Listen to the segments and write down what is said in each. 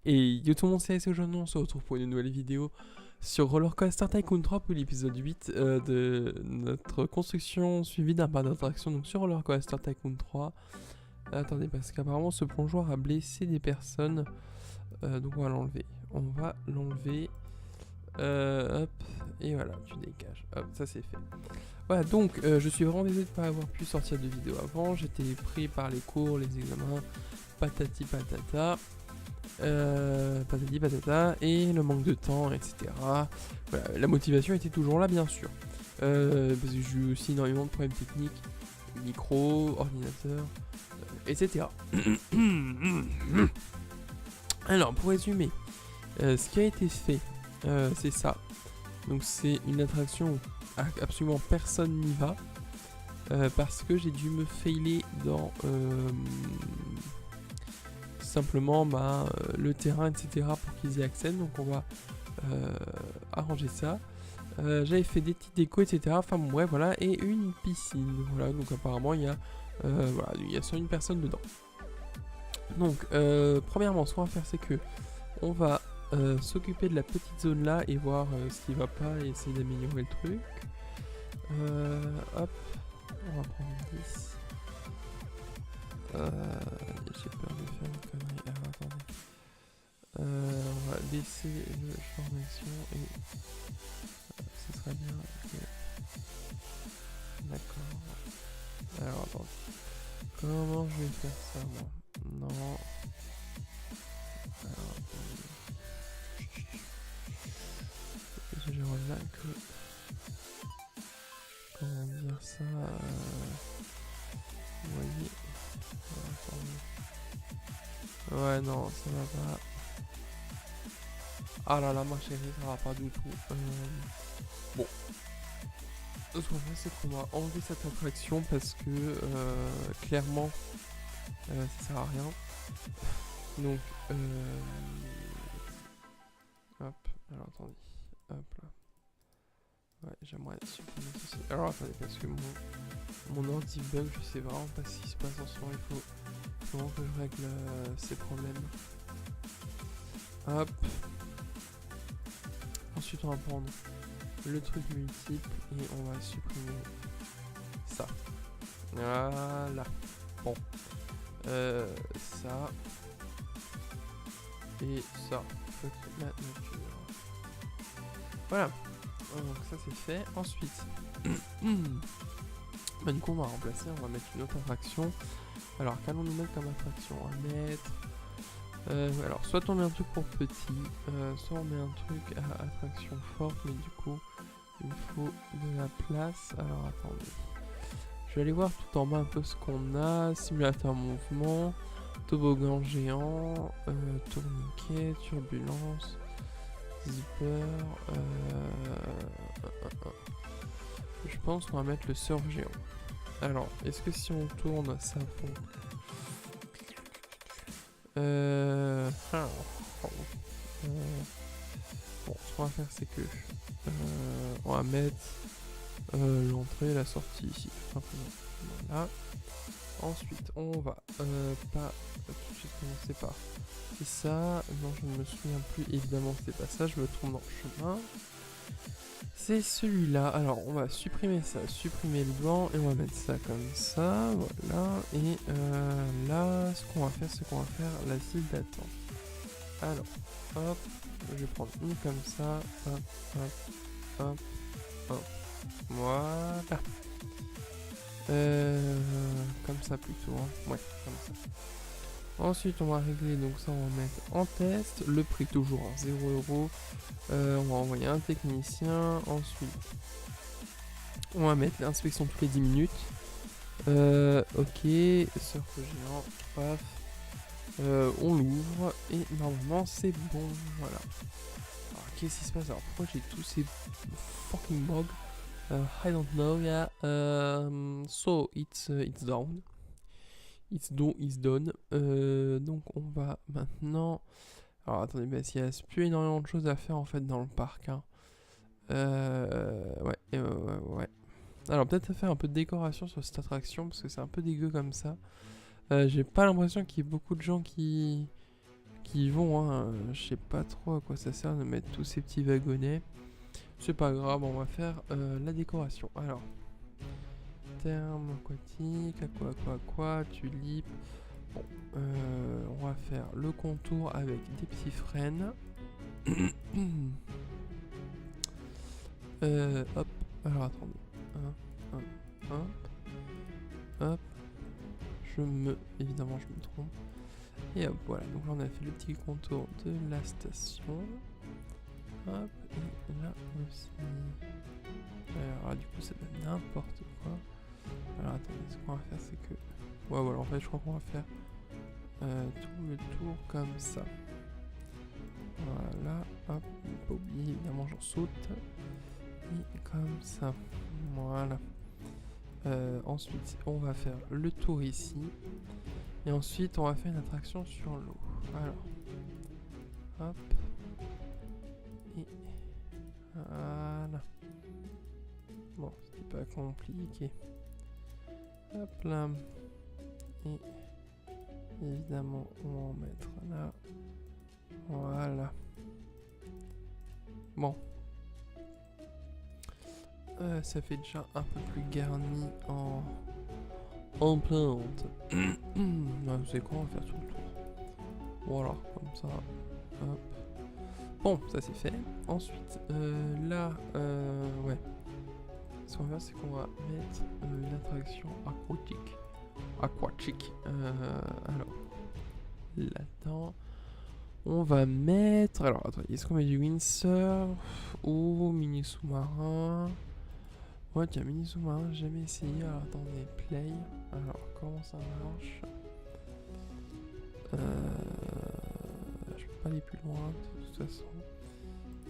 Et yo tout le monde, c'est aujourd'hui, on se retrouve pour une nouvelle vidéo sur Roller Coaster Tycoon 3 pour l'épisode 8 de notre construction suivie d'un parc d'attraction donc sur Roller Coaster Tycoon 3. Attendez, parce qu'apparemment ce plongeoir a blessé des personnes, donc on va l'enlever. Hop, et voilà, tu dégages. Hop, ça c'est fait. Voilà, donc je suis vraiment désolé de ne pas avoir pu sortir de vidéo avant. J'étais pris par les cours, les examens, patati patata. Patati patata, et le manque de temps, etc. Voilà, la motivation était toujours là, bien sûr. Parce que j'ai eu aussi énormément de problèmes techniques, micro, ordinateur, etc. Alors, pour résumer, ce qui a été fait, c'est ça. Donc, c'est une attraction où absolument personne n'y va. Parce que j'ai dû me failer dans simplement le terrain, etc. pour qu'ils y accèdent. Donc on va arranger ça. J'avais fait des petites décos, etc. Enfin bon, bref, voilà. Et une piscine. Voilà, donc apparemment il y a, voilà, il y a 101 personnes dedans. Donc, premièrement, ce qu'on va faire, c'est que on va s'occuper de la petite zone là et voir ce qui va pas et essayer d'améliorer le truc. Hop, on va prendre 10. J'ai peur de faire une connerie. Alors attendez. On va laisser une formation et ce serait bien que... D'accord. Alors attendez. Comment je vais faire ça moi? Non. Alors attendez. Je reviens que... Comment dire ça Vous voyez. Ouais, non, ça va pas. Ah là là, ma chérie, ça va pas du tout. Bon. Ce qu'on va faire, c'est qu'on va enlever cette attraction parce que clairement, ça sert à rien. Donc, hop, alors attendez. Hop là. Ouais, j'aimerais supprimer ceci. Alors attendez, parce que mon ordi bug, je sais vraiment pas ce qui se passe en ce moment. Il faut vraiment que je règle ces problèmes. Hop. Ensuite, on va prendre le truc multiple et on va supprimer ça. Voilà. Bon. Ça. Et ça. La nature. Voilà. Donc ça c'est fait. Ensuite. Bah, du coup on va remplacer, on va mettre une autre attraction. Alors qu'allons-nous mettre comme attraction? On va mettre... alors soit on met un truc pour petit, soit on met un truc à attraction forte, mais du coup il faut de la place. Alors attendez. Je vais aller voir tout en bas un peu ce qu'on a. Simulateur mouvement, toboggan géant, tourniquet, turbulence, zipper. Je pense qu'on va mettre le surf géant. Alors, est-ce que si on tourne, ça fond bon, ce qu'on va faire, c'est que on va mettre l'entrée et la sortie ici, tout simplement. Voilà. Ensuite, on va pas tout de suite commencer par c'est ça. Non, je ne me souviens plus. Évidemment, c'était pas ça. Je me trompe dans le chemin. C'est celui-là. Alors, on va supprimer ça, supprimer le blanc et on va mettre ça comme ça. Voilà. Et là, ce qu'on va faire, c'est qu'on va faire la file d'attente. Alors, hop. Je vais prendre une comme ça. Hop, hop, hop, hop. Voilà. Comme ça plutôt. Hein. Ouais, comme ça. Ensuite, on va régler, donc ça, on va mettre en test. Le prix toujours en 0€. On va envoyer un technicien. Ensuite, on va mettre l'inspection toutes les 10 minutes. Ok, surf géant, paf. On l'ouvre et normalement c'est bon. Voilà. Alors, qu'est-ce qui se passe? Alors, pourquoi j'ai tous ces fucking bugs? I don't know, yeah. So, it's down. It's done. Donc, on va maintenant... Alors, attendez, parce qu'il reste plus énormément de choses à faire, en fait, dans le parc. Hein. Ouais. Alors, peut-être faire un peu de décoration sur cette attraction, parce que c'est un peu dégueu comme ça. J'ai pas l'impression qu'il y ait beaucoup de gens qui qu'ils vont, hein. Je sais pas trop à quoi ça sert de mettre tous ces petits wagonnets. C'est pas grave, on va faire la décoration. Alors, terme aquatique, aqua, tulipe. Bon, on va faire le contour avec des petits frênes. Hop, alors attendez. Hop. Évidemment, je me trompe. Et hop, voilà. Donc là, on a fait le petit contour de la station. Hop, et là aussi. Alors, du coup, ça donne n'importe quoi. Alors, attendez, ce qu'on va faire, c'est que... Ouais, voilà, en fait, je crois qu'on va faire tout le tour comme ça. Voilà, hop, pas oublier, évidemment, j'en saute. Et comme ça. Voilà. Ensuite, on va faire le tour ici. Et ensuite, on va faire une attraction sur l'eau. Alors, hop. Et voilà. Bon, c'était pas compliqué. Hop là. Et évidemment, on va en mettre là. Voilà. Bon. Ça fait déjà un peu plus garni en plante. Vous savez quoi, on va faire tout le tour. Voilà, comme ça. Hop. Bon, ça c'est fait. Ensuite, là, ouais. Ce qu'on va faire, c'est qu'on va mettre une attraction aquatique. Alors, là-dedans, on va mettre... Alors, attendez, est-ce qu'on met du windsurf ou mini sous-marin? Ouais, tiens, mini sous-marin, j'ai jamais essayé. Alors, attendez, play. Alors, comment ça marche? Je peux pas aller plus loin, de toute façon.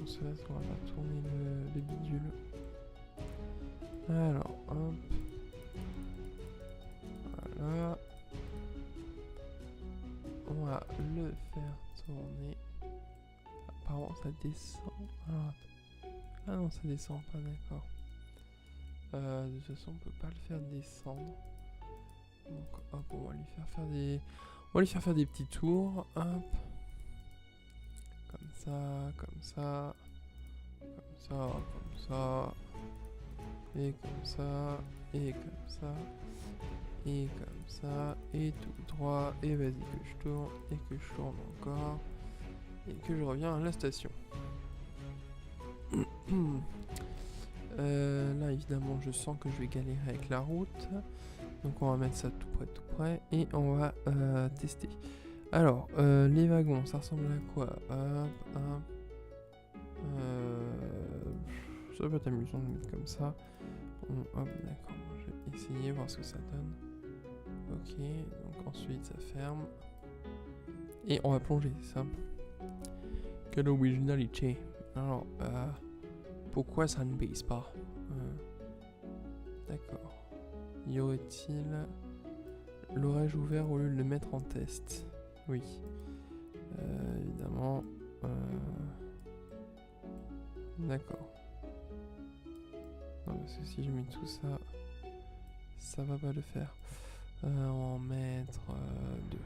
On se laisse, on va faire tourner le bidule. Alors, hop. Voilà. On va le faire tourner. Apparemment, ça descend. Alors, ah non, ça descend pas, d'accord. De toute façon, on peut pas le faire descendre. Donc, hop, on va lui faire faire des petits tours. Hop. Comme ça, comme ça. Comme ça, comme ça. Et comme ça. Et comme ça. Et comme ça. Et tout droit. Et vas-y que je tourne. Et que je tourne encore. Et que je reviens à la station. Là évidemment je sens que je vais galérer avec la route. Donc on va mettre ça tout près. Et on va tester. Alors les wagons ça ressemble à quoi? Hop. Ça va être amusant de mettre comme ça. Hop d'accord. Je vais essayer voir ce que ça donne. Ok. Donc ensuite ça ferme. Et on va plonger ça. Quelle originalité. Alors pourquoi ça ne baisse pas? D'accord. Y aurait-il... L'aurais-je ouvert au lieu de le mettre en test? Oui. Évidemment. D'accord. Non, parce que si je mets tout ça, ça va pas le faire. On va en mettre 2.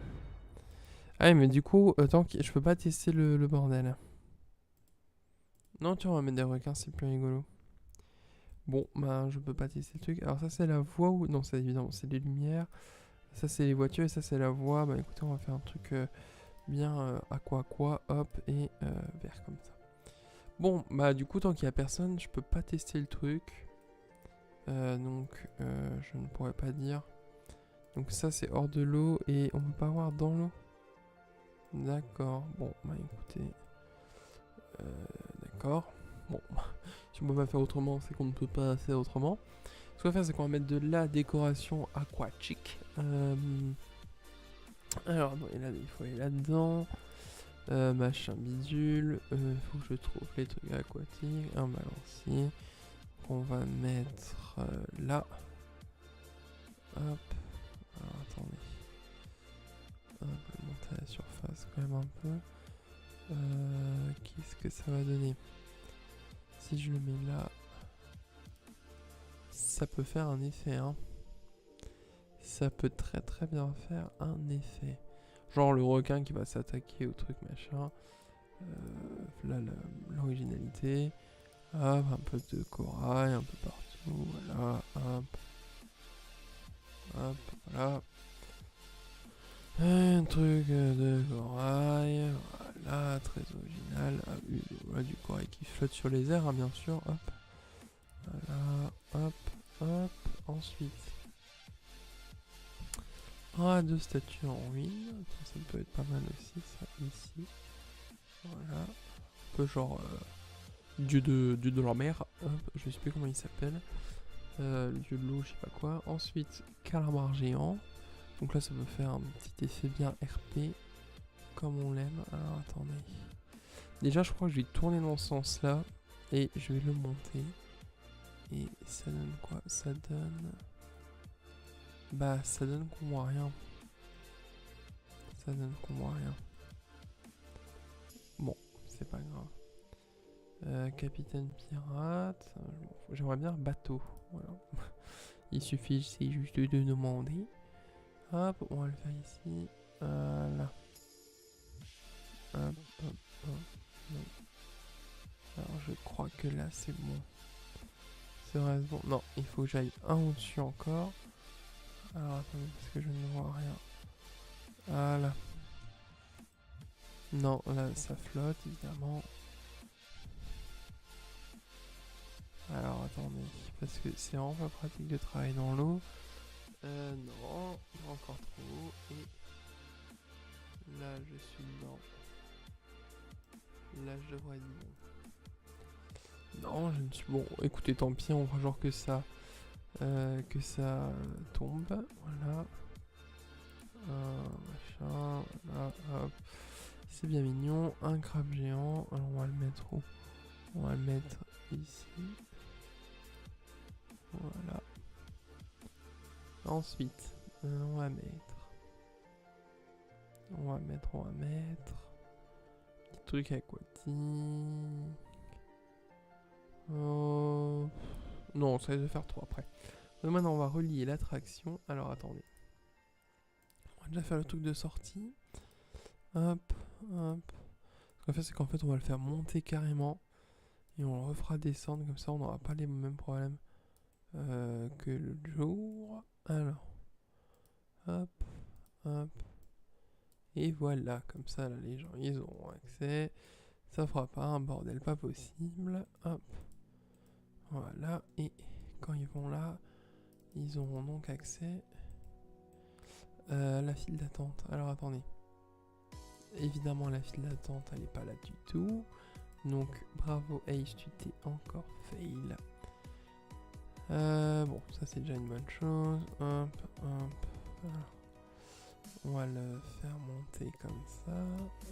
Ah oui, mais du coup, tant que je peux pas tester le bordel. Non, tu on va mettre des requins, c'est plus rigolo. Bon, bah je peux pas tester le truc. Alors ça c'est la voie ou... Non, c'est évidemment, c'est les lumières. Ça c'est les voitures et ça c'est la voie. Bah écoutez, on va faire un truc bien aqua, hop, et vert comme ça. Bon, bah du coup, tant qu'il y a personne, je peux pas tester le truc. Donc, je ne pourrais pas dire. Donc ça c'est hors de l'eau et on peut pas voir dans l'eau. D'accord, bon, bah écoutez... D'accord. Bon, si on peut pas faire autrement, c'est qu'on ne peut pas faire autrement. Ce qu'on va faire, c'est qu'on va mettre de la décoration aquatique. Alors, non, il faut aller là-dedans. Machin bidule. Faut que je trouve les trucs aquatiques. Un balancier. On va mettre là. Hop. Alors, attendez. Hop, monter à la surface quand même un peu. Qu'est-ce que ça va donner? Si je le mets là, ça peut faire un effet, hein. Ça peut très bien faire un effet. Genre le requin qui va s'attaquer au truc machin. Là l'originalité. Hop, un peu de corail, un peu partout. Voilà, hop. Hop, voilà. Un truc de corail. Voilà, très original. Ah, voilà, du corail qui flotte sur les airs, hein, bien sûr. Hop. Voilà, hop, hop. Ensuite. Ah, 2 statues en ruine. Ça peut être pas mal aussi, ça, ici. Voilà. Un peu genre dieu de la mer. Hop, je sais plus comment il s'appelle. Le dieu de l'eau, je sais pas quoi. Ensuite, calamar géant. Donc là, ça peut faire un petit effet bien RP. Comme on l'aime. Alors, attendez. Déjà, je crois que je vais tourner dans ce sens-là. Et je vais le monter. Et ça donne quoi? Ça donne... Bah, ça donne qu'on voit rien. Ça donne qu'on voit rien. Bon, c'est pas grave. Capitaine pirate. J'aimerais bien un bateau. Voilà. Il suffit, c'est juste de demander. Hop, on va le faire ici. Là. Hop, hop, hop. Non. Alors, je crois que là, c'est bon. C'est vrai, bon. Non, il faut que j'aille un au-dessus encore. Alors, attendez, parce que je ne vois rien. Voilà. Non, là, ça flotte, évidemment. Alors, attendez, parce que c'est vraiment pas pratique de travailler dans l'eau. Non, pas encore trop haut. Et là, je suis dedans. Là, je devrais être bon. Non, je ne suis... Bon, écoutez, tant pis, on fera genre que ça tombe. Voilà. Machin, voilà, hop. C'est bien mignon. Un crabe géant. Alors, on va le mettre où? On va le mettre ici. Voilà. Ensuite, on va mettre... des trucs aquatiques. Non, ça risque de faire trop après. Donc maintenant, on va relier l'attraction. Alors, attendez. On va déjà faire le truc de sortie. Hop, hop. Ce qu'on va faire, c'est qu'en fait, on va le faire monter carrément. Et on le refera descendre. Comme ça, on n'aura pas les mêmes problèmes que le jour. Alors. Hop, hop. Et voilà, comme ça, là, les gens, ils auront accès. Ça fera pas un bordel pas possible. Hop. Voilà. Et quand ils vont là, ils auront donc accès à la file d'attente. Alors, attendez. Évidemment, la file d'attente, elle n'est pas là du tout. Donc, bravo Ace, tu t'es encore fail. Bon, ça c'est déjà une bonne chose. Hop, hop. Voilà. On va le faire monter comme ça.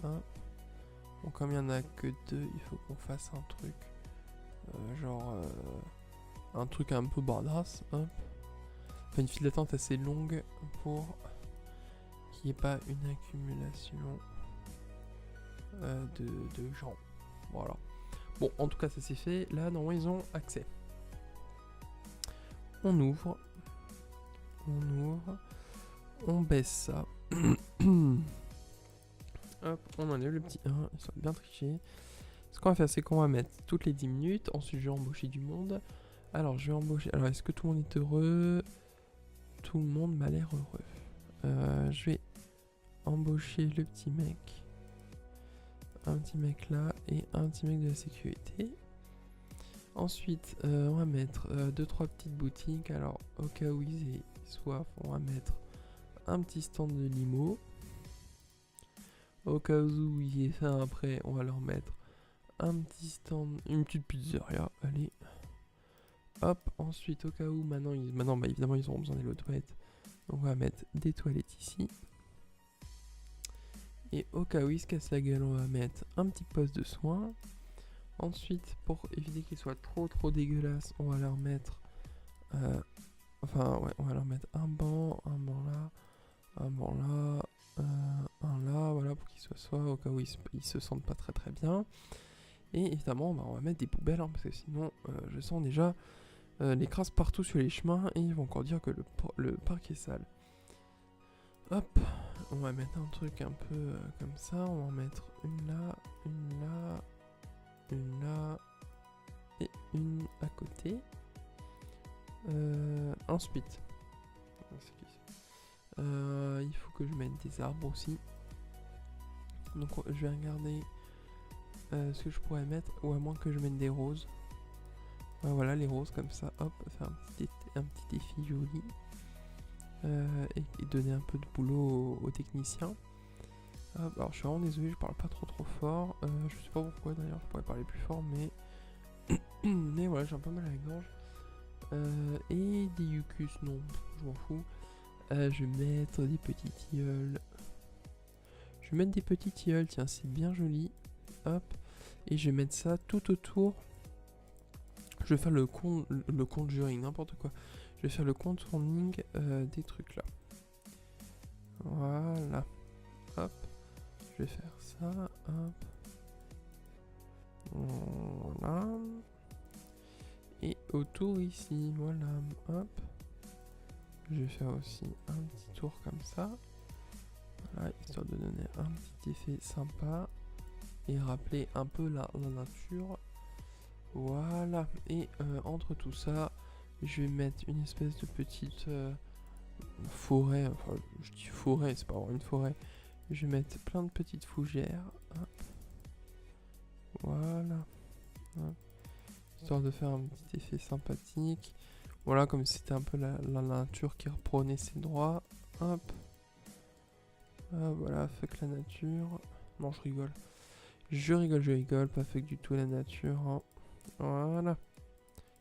Hop. Bon, comme il n'y en a que 2, il faut qu'on fasse un truc. Genre, un truc un peu badass. Hop. Enfin, une file d'attente assez longue pour qu'il n'y ait pas une accumulation de gens. Voilà. Bon, en tout cas, ça c'est fait. Là, normalement, ils ont accès. On ouvre. On baisse ça. Hop, on enlève le petit 1. Ils sont bien trichés. Ce qu'on va faire, c'est qu'on va mettre toutes les 10 minutes. Ensuite, je vais embaucher du monde. Alors, je vais embaucher... Alors, est-ce que tout le monde est heureux? Tout le monde m'a l'air heureux. Je vais embaucher le petit mec. Un petit mec là et un petit mec de la sécurité. Ensuite, on va mettre 2-3 petites boutiques. Alors, au cas où ils aient soif, on va mettre un petit stand de limo. Au cas où il y ait faim après, on va leur mettre un petit stand, une petite pizzeria. Allez. Hop, ensuite, au cas où, maintenant bah, évidemment, ils auront besoin des toilettes. Donc, on va mettre des toilettes ici. Et au cas où ils se cassent la gueule, on va mettre un petit poste de soins. Ensuite, pour éviter qu'ils soient trop dégueulasses, on va leur mettre... on va leur mettre un banc là, un banc là, un là, voilà, pour qu'ils soient soit au cas où ils se sentent pas très bien. Et évidemment, bah, on va mettre des poubelles, hein, parce que sinon, je sens déjà les crasses partout sur les chemins, et ils vont encore dire que le parc est sale. Hop, on va mettre un truc un peu comme ça. On va en mettre une là, une là, une là et une à côté. Ensuite, il faut que je mette des arbres aussi. Donc je vais regarder ce que je pourrais mettre, ou à moins que je mette des roses. Voilà, les roses comme ça, hop, faire un petit défi joli. Et donner un peu de boulot aux techniciens. Alors je suis vraiment désolé, je parle pas trop fort. Je sais pas pourquoi d'ailleurs, je pourrais parler plus fort, mais mais voilà, j'ai un peu mal à la gorge. Et des yucus, non, je m'en fous. Je vais mettre des petits tilleuls. Je vais mettre des petits tilleuls, tiens, c'est bien joli. Hop, et je vais mettre ça tout autour. Je vais faire le conjuring, n'importe quoi. Je vais faire le contouring des trucs là. Voilà. Hop. Je vais faire ça. Hop. Voilà. Et autour ici. Voilà. Hop. Je vais faire aussi un petit tour comme ça. Voilà. Histoire de donner un petit effet sympa. Et rappeler un peu la nature. Voilà. Et entre tout ça, je vais mettre une espèce de petite forêt. Enfin, je dis forêt, c'est pas vraiment une forêt. Je vais mettre plein de petites fougères. Hop. Voilà. Hop. Histoire de faire un petit effet sympathique. Voilà, comme si c'était un peu la nature qui reprenait ses droits. Hop. Voilà, fuck la nature. Non, je rigole. Je rigole. Pas fuck du tout la nature. Hein. Voilà.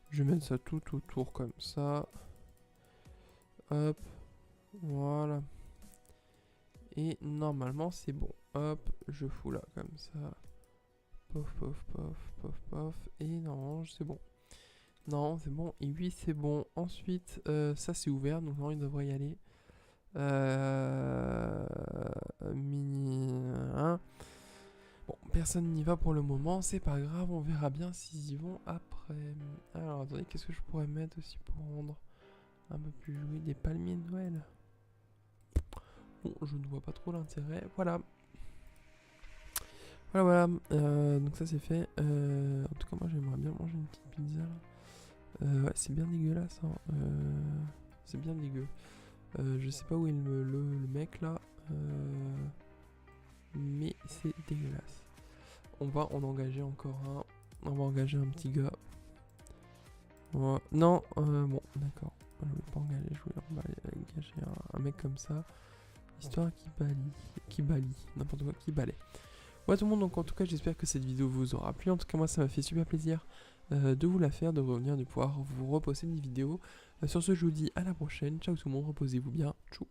Je vais mettre ça tout autour comme ça. Hop. Voilà. Et normalement c'est bon. Hop, je fous là comme ça. Pof, pof, pof, pof, pof. Et non, c'est bon. Non, c'est bon. Et oui, c'est bon. Ensuite, ça c'est ouvert. Donc non, il devrait y aller. Mini... Hein. Bon, personne n'y va pour le moment. C'est pas grave. On verra bien s'ils y vont après. Alors, attendez, qu'est-ce que je pourrais mettre aussi pour rendre un peu plus joli? Des palmiers de Noël. Bon, je ne vois pas trop l'intérêt. Voilà. Voilà. Donc ça c'est fait. En tout cas, moi j'aimerais bien manger une petite pizza là. Ouais, c'est bien dégueulasse. Hein. C'est bien dégueu. Je sais pas où est le mec là. Mais c'est dégueulasse. On va en engager encore un. On va engager un petit gars. Non, bon, d'accord. Je vais pas engager, je voulais engager un mec comme ça. Histoire qui balie, n'importe quoi, qui balaie. Ouais tout le monde, donc en tout cas j'espère que cette vidéo vous aura plu. En tout cas moi ça m'a fait super plaisir de vous la faire, de revenir, de pouvoir vous reposter une vidéo. Sur ce je vous dis à la prochaine, ciao tout le monde, reposez-vous bien, tchou.